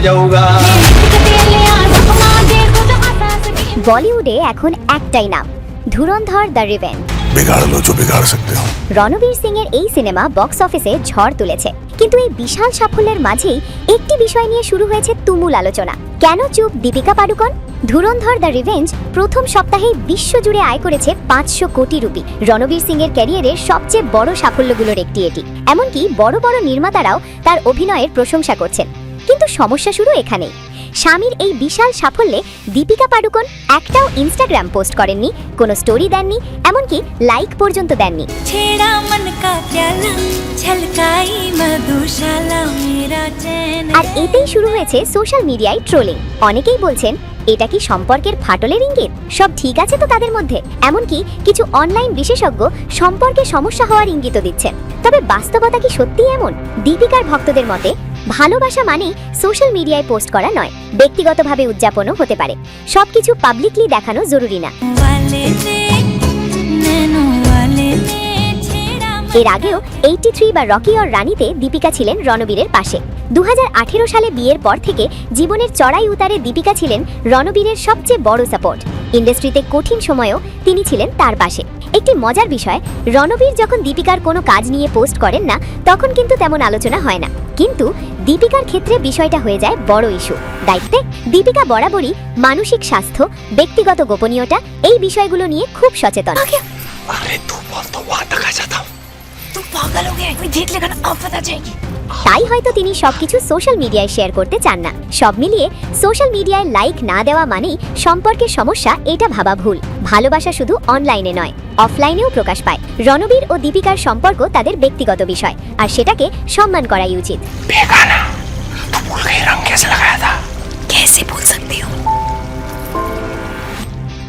जाऊंगा। বলিউডে এখন একটাই নাম, ধুরন্ধর দ্য রিভেঞ্জ। बिगाड़ लो जो बिगाड़ सकते हो। রণবীর সিং এর এই সিনেমা বক্স অফিসে ঝড় তুলেছে, কিন্তু এই বিশাল সাফল্যের মাঝেই একটি বিষয় নিয়ে শুরু হয়েছে তুমুল আলোচনা। কেন চুপ দীপিকা পাডুকোন? ধুরন্ধর দ্য রিভেঞ্জ প্রথম সপ্তাহেই বিশ্বজুড়ে আয় করেছে 500 কোটি রুপি। রণবীর সিং এর ক্যারিয়ারের সবচেয়ে বড় সাফল্যগুলোর একটি এটি। এমনকি বড় বড় নির্মাতারাও তার অভিনয়ের প্রশংসা করছেন। কিন্তু সমস্যা শুরু এখানেই। স্বামীর এই বিশাল সাফল্যে দীপিকা পাডুকোন একটাও ইনস্টাগ্রাম পোস্ট করেননি, কোনো স্টোরি দেননি, এমনকি লাইক পর্যন্ত দেননি। আর এতেই শুরু হয়েছে সোশ্যাল মিডিয়ায় ট্রোলিং। অনেকেই বলছেন, এটা কি সম্পর্কের ফাটলের ইঙ্গিত? সব ঠিক আছে তো তাদের মধ্যে? এমনকি কিছু অনলাইন বিশেষজ্ঞ সম্পর্কে সমস্যা হওয়ার ইঙ্গিতও দিচ্ছেন। তবে বাস্তবতা কি সত্যিই এমন? দীপিকার ভক্তদের মতে ভালোবাসা মানেই সোশ্যাল মিডিয়ায় পোস্ট করা নয়, ব্যক্তিগতভাবে উদযাপনও হতে পারে। সবকিছু পাবলিকলি দেখানো জরুরি না। এর আগেও 83 বা রকি অর রানীতে দীপিকা ছিলেন রণবীরের পাশে। 2018 সালে বিয়ের পর থেকে জীবনের চড়াই উতারে দীপিকা ছিলেন রণবীরের সবচেয়ে বড় সাপোর্ট। ইন্ডাস্ট্রিতে কঠিন সময়েও তিনি ছিলেন তার পাশে। একটি মজার বিষয়, রণবীর যখন দীপিকার কোনো কাজ নিয়ে পোস্ট করেন না, তখন কিন্তু তেমন আলোচনা হয় না। কিন্তু দীপিকার ক্ষেত্রে বিষয়টা হয়ে যায় বড় ইস্যু। দায়িত্বে দীপিকা বরাবরই মানসিক স্বাস্থ্য, ব্যক্তিগত গোপনীয়তা এই বিষয়গুলো নিয়ে খুব সচেতন। अरे तू बोल तो वहाँ तक आ जाता हूँ। तू पागल हो गया है, कोई देख लेगा ना आफत आ जाएगी। তাই হয়তো তিনি সবকিছু সোশ্যাল মিডিয়ায় শেয়ার করতে চান না। সব মিলিয়ে সোশ্যাল মিডিয়ায় লাইক না দেওয়া মানেই সম্পর্কের সমস্যা, এটা ভাবা ভুল। ভালোবাসা শুধু অনলাইনে নয়, অফলাইনেও প্রকাশ পায়। রণবীর ও দীপিকার সম্পর্ক তাদের ব্যক্তিগত বিষয়, আর সেটাকে সম্মান করাই উচিত। बेगाना, तू भूल गई रंग कैसे